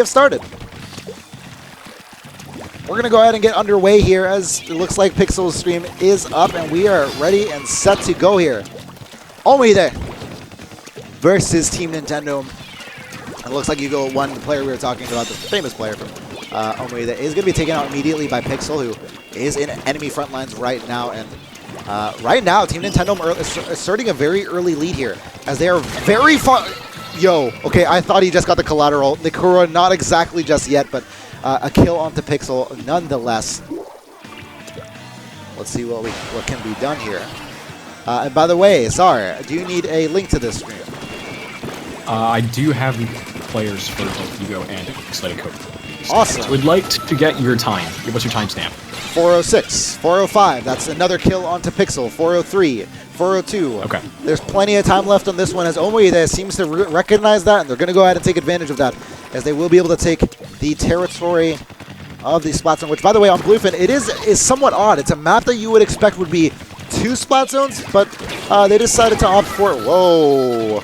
have started. We're going to go ahead and get underway here as it looks like Pixel's stream is up and we are ready and set to go here. Omide versus Team Nintendome. It looks like you go one, the player we were talking about, the famous player from Omide, is going to be taken out immediately by Pixel, who is in enemy front lines right now. And right now, Team Nintendome asserting a very early lead here as they are very far. Yo, okay, I thought he just got the collateral. Nikura, not exactly just yet, but a kill onto Pixel nonetheless. Let's see what can be done here. And by the way, Sar, do you need a link to this stream? I do have the players for both Hugo and Splatted code. Awesome. So we'd like to get your time. What's your timestamp? 406, 405. That's another kill onto Pixel. 403, 402. Okay. There's plenty of time left on this one as Omide seems to recognize that, and they're going to go ahead and take advantage of that as they will be able to take the territory of the Splat Zone, which, by the way, on Bluefin, it is somewhat odd. It's a map that you would expect would be 2 Splat Zones, but they decided to opt for it. Whoa.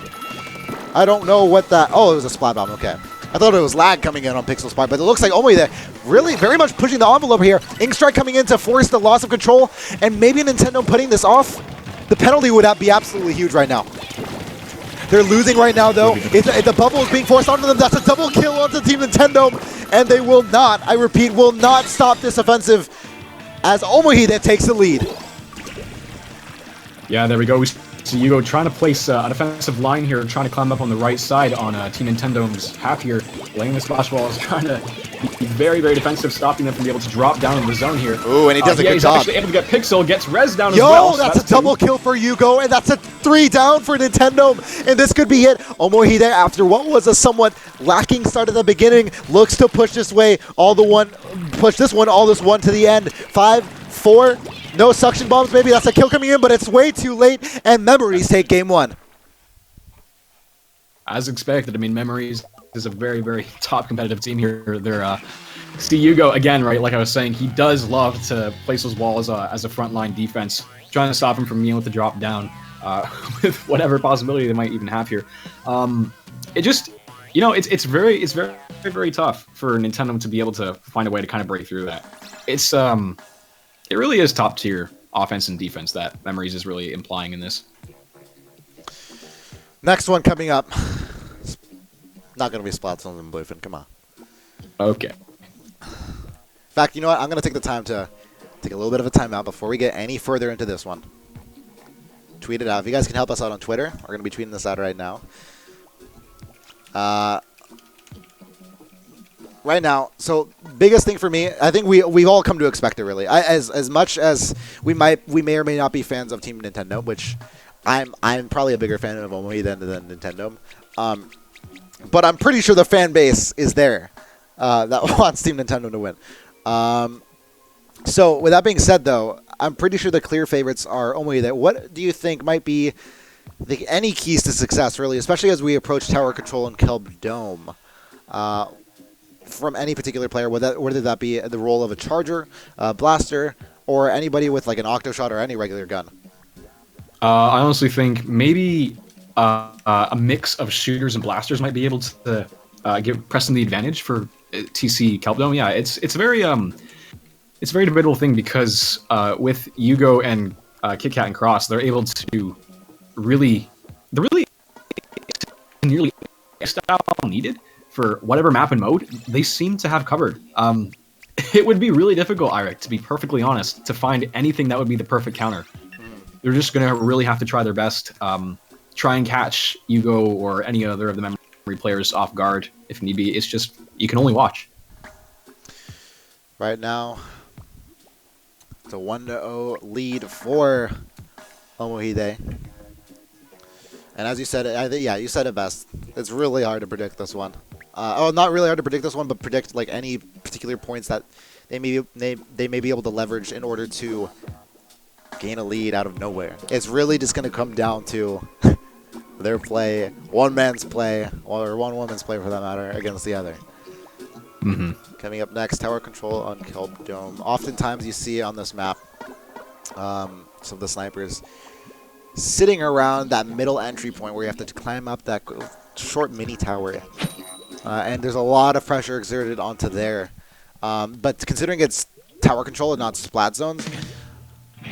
I don't know what that... Oh, it was a Splat Bomb. Okay. I thought it was lag coming in on Pixel's part, but it looks like Omide really very much pushing the envelope here. INKSTORM coming in to force the loss of control, and maybe Nintendo putting this off. The penalty would be absolutely huge right now. They're losing right now, though. The bubble is being forced onto them. That's a double kill onto Team Nintendo, and they will not, I repeat, will not stop this offensive as Omide takes the lead. Yeah, there we go. So Hugo trying to place a defensive line here, trying to climb up on the right side on Team Nintendome's half here, laying the splash walls, trying to be very, very defensive, stopping them from being able to drop down in the zone here. Ooh, and he does a good he's job. Actually able to get Pixel, gets Rez down as well. Yo, that's a double kill for Hugo, and that's a 3 down for Nintendo, and this could be it. Omide, after what was a somewhat lacking start at the beginning, looks to push this one all this one to the end. 5, 4. No suction bombs, maybe that's a kill coming in, but it's way too late, and Memories take game 1. As expected, I mean, Memories is a very, very top competitive team here. They're, see Hugo, again, right, like I was saying, he does love to place those walls as a frontline defense, trying to stop him from being able to drop down with whatever possibility they might even have here. It just, you know, it's very, very tough for Nintendo to be able to find a way to kind of break through that. It's, it really is top tier offense and defense that Memories is really implying in this. Next one coming up. Not going to be Splat Zones and Bluefin, come on. Okay. In fact, you know what? I'm going to take the time to take a little bit of a timeout before we get any further into this one. Tweet it out. If you guys can help us out on Twitter, we're going to be tweeting this out right now. Right now, so biggest thing for me, I think we've all come to expect it really. As much as we may or may not be fans of Team Nintendo, which I'm probably a bigger fan of Omide than Nintendo. But I'm pretty sure the fan base is there that wants Team Nintendo to win. So with that being said, though, I'm pretty sure the clear favorites are Omide. What do you think might be any keys to success, really, especially as we approach tower control and Kelb Dome? From any particular player, whether that be the role of a charger, blaster, or anybody with like an octo shot or any regular gun? I honestly think maybe a mix of shooters and blasters might be able to give Preston the advantage for TC Kelpdome. Yeah, it's a very debatable thing because with Hugo and KitKat and Cross, they're able to really nearly style needed for whatever map and mode they seem to have covered. It would be really difficult, Eirik, to be perfectly honest, to find anything that would be the perfect counter. They're just going to really have to try their best, try and catch Hugo or any other of the memory players off guard if need be. It's just, you can only watch. Right now, it's a 1-0 lead for Omide. And as you said, you said it best. It's really hard to predict this one. Not really hard to predict this one, but predict like any particular points that they may be able to leverage in order to gain a lead out of nowhere. It's really just going to come down to their play, one man's play, or one woman's play for that matter, against the other. Mm-hmm. Coming up next, tower control on Kelp Dome. Oftentimes you see on this map some of the snipers sitting around that middle entry point where you have to climb up that short mini tower. and there's a lot of pressure exerted onto there. But considering it's tower control and not splat zones,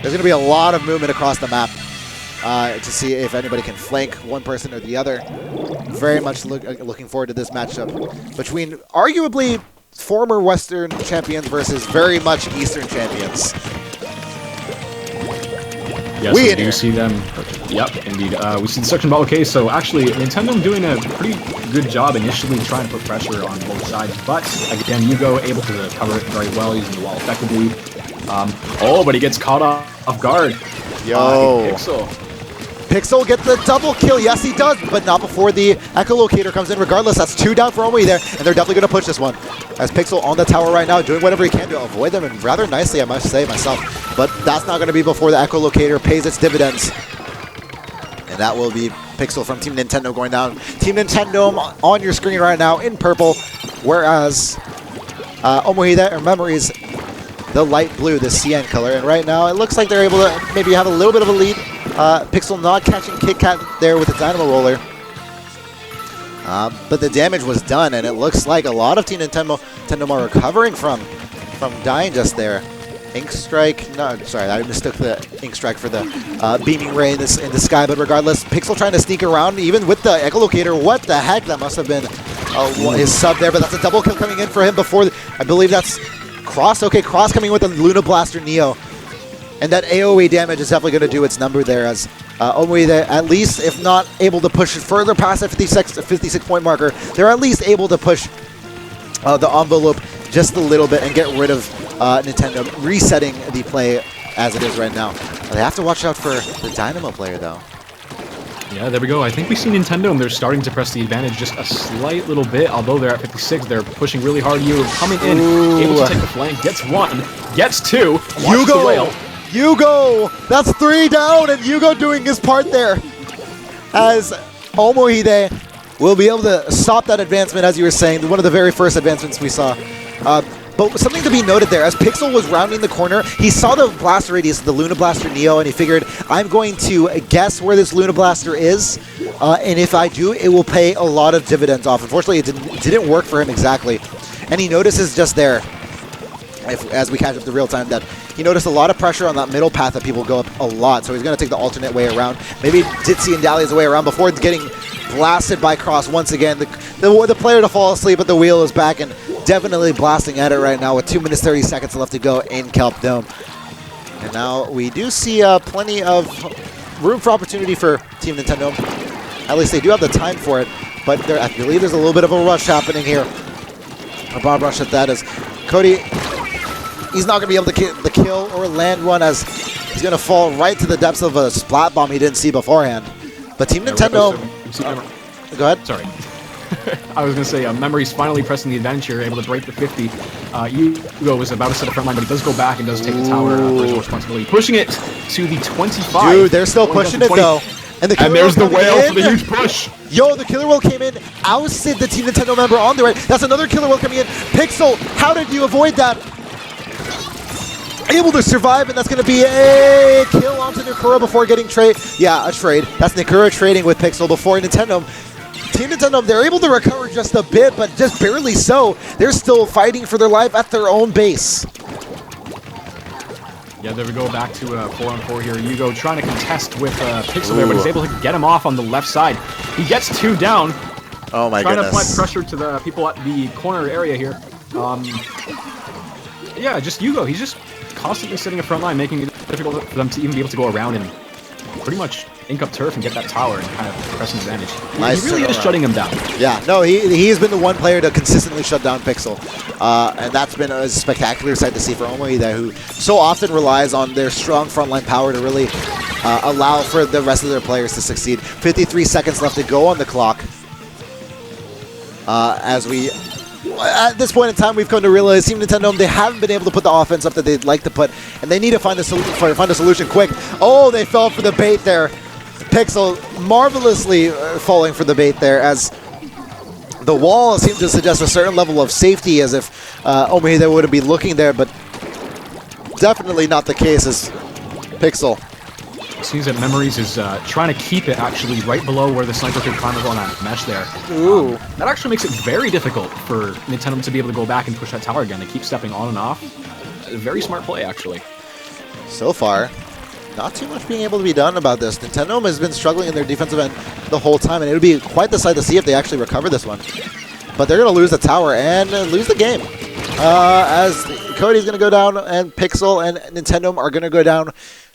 there's going to be a lot of movement across the map to see if anybody can flank one person or the other. Very much looking forward to this matchup between arguably former Western champions versus very much Eastern champions. Yes, we do see them. Yep, indeed. We see the section ball. Okay, so actually, Nintendo doing a pretty good job initially trying to put pressure on both sides, but again, Yugo able to cover it very well, using the wall effectively. But he gets caught off guard. Yo. Pixel get the double kill. Yes, he does, but not before the echolocator comes in. Regardless, that's 2 down for Omui there, and they're definitely going to push this one. As Pixel on the tower right now, doing whatever he can to avoid them, and rather nicely, I must say myself. But that's not going to be before the echolocator pays its dividends. And that will be Pixel from Team Nintendo going down. Team Nintendo on your screen right now in purple, whereas Omohide or Memories, the light blue, the CN color. And right now, it looks like they're able to maybe have a little bit of a lead. Pixel not catching Kit Kat there with the Dynamo Roller. But the damage was done, and it looks like a lot of Team Nintendo are recovering from dying just there. Ink Strike, no, sorry, I mistook the Ink Strike for the Beaming Ray in the sky, but regardless, Pixel trying to sneak around, even with the Echolocator. What the heck? That must have been his sub there, but that's a double kill coming in for him before, I believe that's Cross. Okay, Cross coming with a Luna Blaster Neo. And that AoE damage is definitely going to do its number there, as Omui, at least, if not able to push further past that 56-point marker, they're at least able to push the envelope just a little bit and get rid of Nintendo, resetting the play as it is right now. They have to watch out for the Dynamo player, though. Yeah, there we go. I think we see Nintendo, and they're starting to press the advantage just a slight little bit. Although they're at 56, they're pushing really hard. Yugo coming in, able to take the flank, gets 1, gets 2. Yugo! That's 3 down, and Yugo doing his part there. As Omohide will be able to stop that advancement, as you were saying, one of the very first advancements we saw. But something to be noted there, as Pixel was rounding the corner, he saw the blaster radius, the Luna Blaster Neo, and he figured, I'm going to guess where this Luna Blaster is, and if I do, it will pay a lot of dividends off. Unfortunately, it didn't work for him exactly. And he notices just there, as we catch up to real time, that he noticed a lot of pressure on that middle path that people go up a lot, so he's going to take the alternate way around. Maybe Ditzy and Dalia's way around before getting blasted by Cross once again. The player to fall asleep, but the wheel is back and definitely blasting at it right now with 2 minutes 30 seconds left to go in Kelp Dome. And now we do see plenty of room for opportunity for Team Nintendo. At least they do have the time for it, but I believe there's a little bit of a rush happening here. A bomb rush at that, as Cody, he's not going to be able to get the kill or land one, as he's going to fall right to the depths of a Splat bomb he didn't see beforehand. But Team Nintendo... go ahead. Sorry. I was going to say, Memory's finally pressing the advantage here, able to break the 50. Yugo was about to set a front line, but he does go back and does take the tower for his responsibility. Pushing it to the 25. Dude, they're still pushing it, though. And there's the whale for the huge push. Yo, the Killer Whale came in, ousted the Team Nintendo member on the right. That's another Killer Whale coming in. Pixel, how did you avoid that? Able to survive, and that's going to be a kill onto Nikura before getting trade. Yeah, a trade. That's Nikura trading with Pixel before Nintendo. Team Nintendo, they're able to recover just a bit, but just barely so. They're still fighting for their life at their own base. Yeah, there we go, back to 4-on-4 here. Yugo trying to contest with Pixel there, but he's able to get him off on the left side. He gets 2 down. Oh my goodness. Trying to apply pressure to the people at the corner area here. Yeah, just Yugo. He's just constantly sitting in front line, making it difficult for them to even be able to go around and pretty much ink up turf and get that tower and kind of press an advantage. He really is shutting him down. Yeah, no, he's been the one player to consistently shut down Pixel. And that's been a spectacular sight to see for Omohide, who so often relies on their strong frontline power to really allow for the rest of their players to succeed. 53 seconds left to go on the clock. As we... At this point in time, we've come to realize Team Nintendo, they haven't been able to put the offense up that they'd like to put, and they need to find a solution quick. Oh, they fell for the bait there. Pixel marvelously falling for the bait there, as the wall seemed to suggest a certain level of safety, as if Omohide would be looking there, but definitely not the case, as Pixel it seems that Memories is trying to keep it actually right below where the sniper could climb up on that mesh there. Ooh. That actually makes it very difficult for Nintendo to be able to go back and push that tower again. They keep stepping on and off. A very smart play, actually. So far, not too much being able to be done about this. Nintendo has been struggling in their defensive end the whole time, and it would be quite the sight to see if they actually recover this one. But they're going to lose the tower and lose the game. As Cody's going to go down, and Pixel and Nintendo are going to go down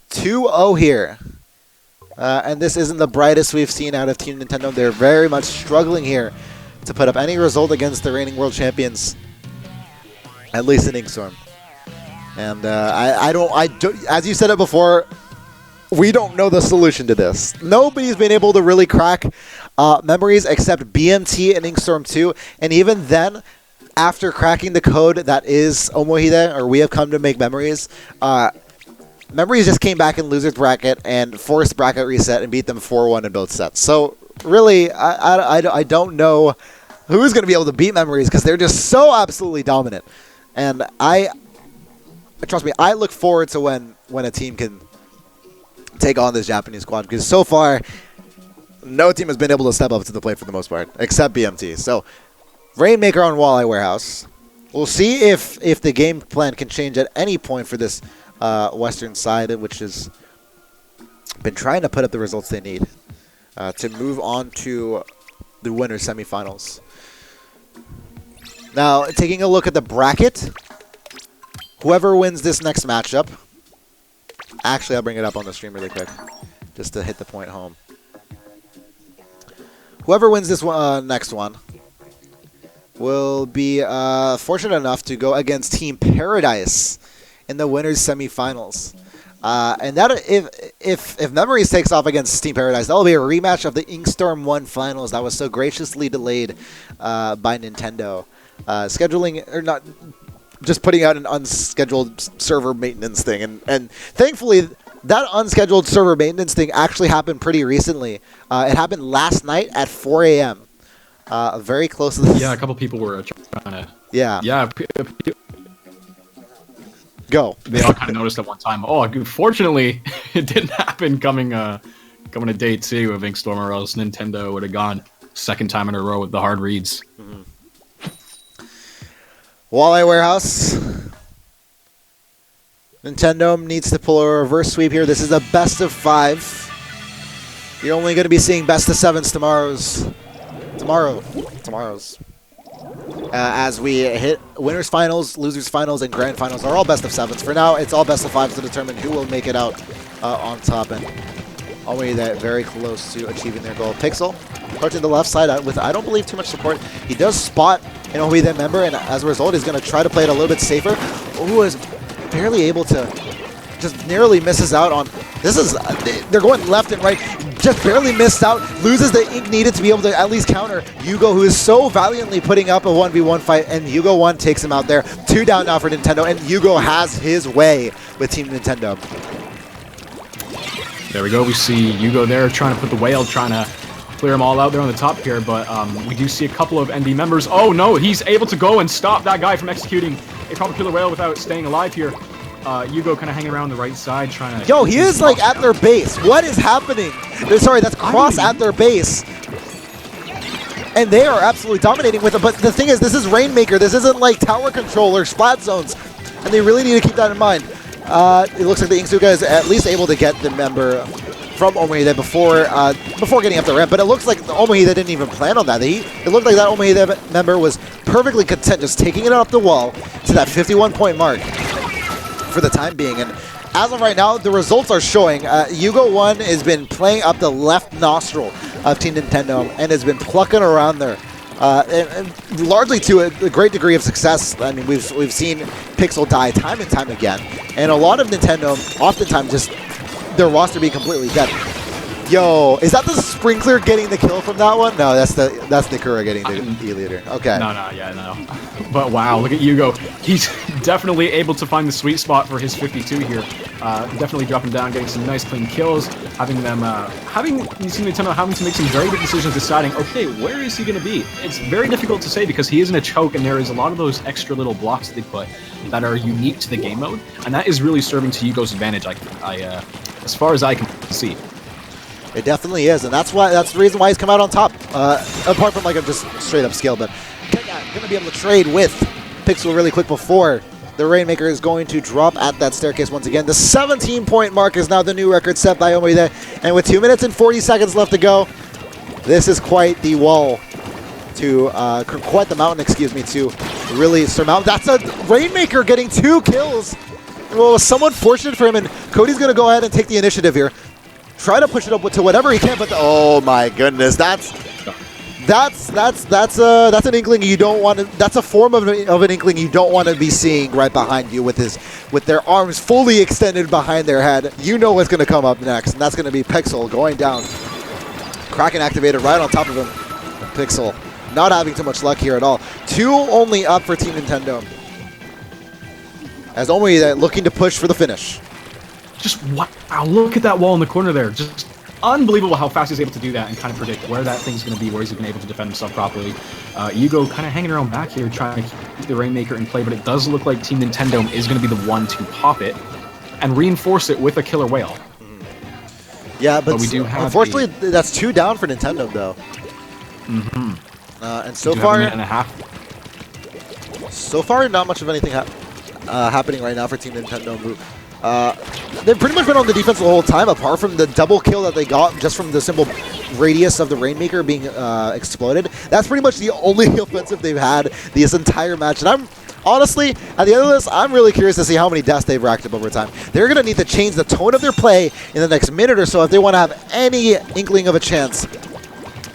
2-0 here. And this isn't the brightest we've seen out of Team Nintendo. They're very much struggling here to put up any result against the reigning world champions, at least in INKSTORM. And I don't, as you said it before, we don't know the solution to this. Nobody's been able to really crack Memories except BMT and INKSTORM 2. And even then, after cracking the code that is Omohide, or We Have Come to Make Memories, Memories just came back in loser's bracket and forced bracket reset and beat them 4-1 in both sets. So really, I don't know who's going to be able to beat Memories because they're just so absolutely dominant. And trust me, I look forward to when a team can take on this Japanese squad, because so far, no team has been able to step up to the plate for the most part, except BMT. So, Rainmaker on Walleye Warehouse. We'll see if the game plan can change at any point for this Western side, which has been trying to put up the results they need to move on to the winners semifinals. Now, taking a look at the bracket, whoever wins this next matchup, actually, I'll bring it up on the stream really quick, just to hit the point home. Whoever wins this next one will be fortunate enough to go against Team Paradise in the winners semifinals. And that, if Memories takes off against Team Paradise, that will be a rematch of the INKSTORM 1 finals that was so graciously delayed by Nintendo. Scheduling, or not, just putting out an unscheduled server maintenance thing. And thankfully, that unscheduled server maintenance thing actually happened pretty recently. It happened last night at 4 a.m. Very close to this. Yeah, a couple people were trying to... Yeah. Yeah. Go. They all kind of noticed at one time. Oh, fortunately, it didn't happen coming to day 2 of INKSTORM, or else Nintendo would have gone second time in a row with the hard reads. Mm-hmm. Walleye Warehouse. Nintendo needs to pull a reverse sweep here. This is a best of 5. You're only going to be seeing best of 7s tomorrow's. As we hit winners finals, losers finals, and grand finals are all best of 7s. For now, it's all best of 5s to determine who will make it out on top. And already that very close to achieving their goal. Pixel approaching the left side with, I don't believe, too much support. He does spot an OE member, and as a result, he's going to try to play it a little bit safer. Who is barely able to, just narrowly misses out on, this is, they're going left and right, just barely missed out, loses the ink needed to be able to at least counter Yugo, who is so valiantly putting up a 1v1 fight, and Yugo 1 takes him out there. 2 down now for Nintendo, and Yugo has his way with Team Nintendo. There we go, we see Yugo there trying to put the whale, trying to clear them all out there on the top here, but we do see a couple of ND members. Oh no, he's able to go and stop that guy from executing a proper killer whale without staying alive here. Yugo kind of hanging around the right side trying to... Yo, he is like at their base. What is happening? Sorry, that's Cross at their base. And they are absolutely dominating with it, but the thing is, this is Rainmaker. This isn't like tower control or splat zones, and they really need to keep that in mind. It looks like the Inksuga is at least able to get the member from Omohide before getting up the ramp, but it looks like the Omohide didn't even plan on that. It looked like that Omohide member was perfectly content just taking it up the wall to that 51-point mark for the time being. And as of right now, the results are showing. Yugo 1 has been playing up the left nostril of Team Nintendo and has been plucking around there. And largely to a great degree of success. I mean, we've seen Pixel die time and time again, and a lot of Nintendo oftentimes just their roster be completely dead. Yo, is that the Sprinkler getting the kill from that one? No, that's Nikura getting the E-leader. Okay. No. But wow, look at Yugo. He's definitely able to find the sweet spot for his 52 here. Definitely dropping down, getting some nice clean kills, having you see Nintendo having to make some very good decisions, deciding, okay, where is he going to be? It's very difficult to say because he is in a choke, and there is a lot of those extra little blocks that they put that are unique to the game mode, and that is really serving to Yugo's advantage. I as far as I can see. It definitely is, and that's the reason why he's come out on top. Apart from like a just straight up skill, but going to be able to trade with Pixel really quick before the Rainmaker is going to drop at that staircase once again. The 17-point mark is now the new record set by Omide, and with 2 minutes and 40 seconds left to go, this is quite the wall to quite the mountain, excuse me, to really surmount. That's a Rainmaker getting 2 kills. Well, somewhat fortunate for him, and Cody's going to go ahead and take the initiative here. Try to push it up to whatever he can, but oh my goodness, that's an inkling you don't want to. That's a form of an inkling you don't want to be seeing right behind you with their arms fully extended behind their head. You know what's going to come up next, and that's going to be Pixel going down. Kraken activated right on top of him. Pixel not having too much luck here at all. 2 only up for Team Nintendome, as only looking to push for the finish. Just wow, look at that wall in the corner there. Just unbelievable how fast he's able to do that and kind of predict where that thing's going to be, where he's been able to defend himself properly. Yugo kind of hanging around back here, trying to keep the Rainmaker in play, but it does look like Team Nintendome is going to be the one to pop it and reinforce it with a killer whale. Yeah, but we do have unfortunately, that's 2 down for Nintendome, though. And so far, a minute and a half. So far, not much of anything happening right now for Team Nintendome. They've pretty much been on the defense the whole time, apart from the double kill that they got just from the simple radius of the Rainmaker being exploded. That's pretty much the only offensive they've had this entire match. And I'm honestly, at the end of this, I'm really curious to see how many deaths they've racked up over time. They're going to need to change the tone of their play in the next minute or so if they want to have any inkling of a chance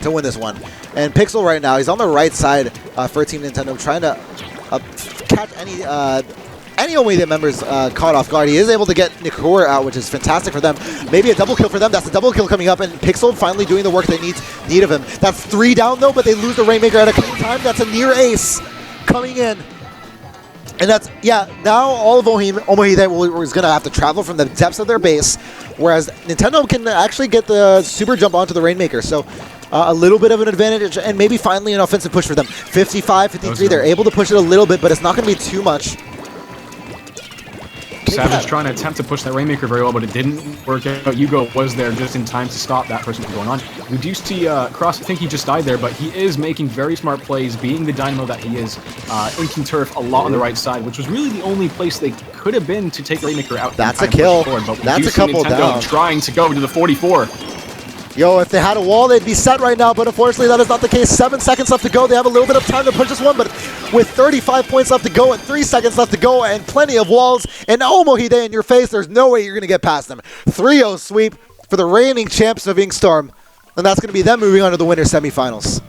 to win this one. And Pixel right now, he's on the right side for Team Nintendo, trying to catch any Omide members caught off guard. He is able to get Nikur out, which is fantastic for them. Maybe a double kill for them. That's a double kill coming up, and Pixel finally doing the work they need of him. That's 3 down, though, but they lose the Rainmaker at a clean time. That's a near ace coming in. And that's, yeah, now all of Omide is going to have to travel from the depths of their base, whereas Nintendo can actually get the super jump onto the Rainmaker. So a little bit of an advantage, and maybe finally an offensive push for them. 55, 53, they're able to push it a little bit, but it's not going to be too much. Savage trying to attempt to push that Rainmaker very well, but it didn't work out. Yugo was there just in time to stop that person from going on. We do see Cross, I think he just died there, but he is making very smart plays, being the dynamo that he is, inking turf a lot on the right side, which was really the only place they could have been to take Rainmaker out. That's a kill. That's a couple down. Trying to go to the 44. Yo, if they had a wall, they'd be set right now, but unfortunately that is not the case. 7 seconds left to go. They have a little bit of time to push this one, but with 35 points left to go and 3 seconds left to go and plenty of walls and Omide in your face, there's no way you're going to get past them. 3-0 sweep for the reigning champs of INKSTORM, and that's going to be them moving on to the winter semifinals.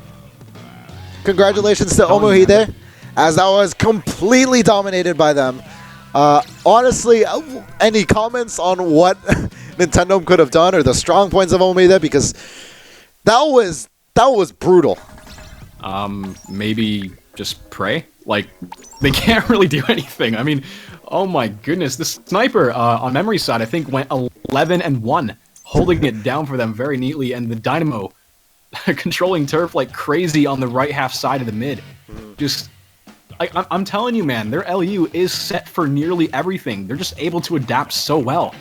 Congratulations to Omide, as that was completely dominated by them. Honestly, any comments on what Nintendo could have done or the strong points of Omide, because that was brutal. Maybe just pray. Like, they can't really do anything. I mean, oh my goodness, the sniper on memory side I think went 11-1, holding it down for them very neatly, and the dynamo controlling turf like crazy on the right half side of the mid. Just, I'm telling you, man, their LU is set for nearly everything. They're just able to adapt so well.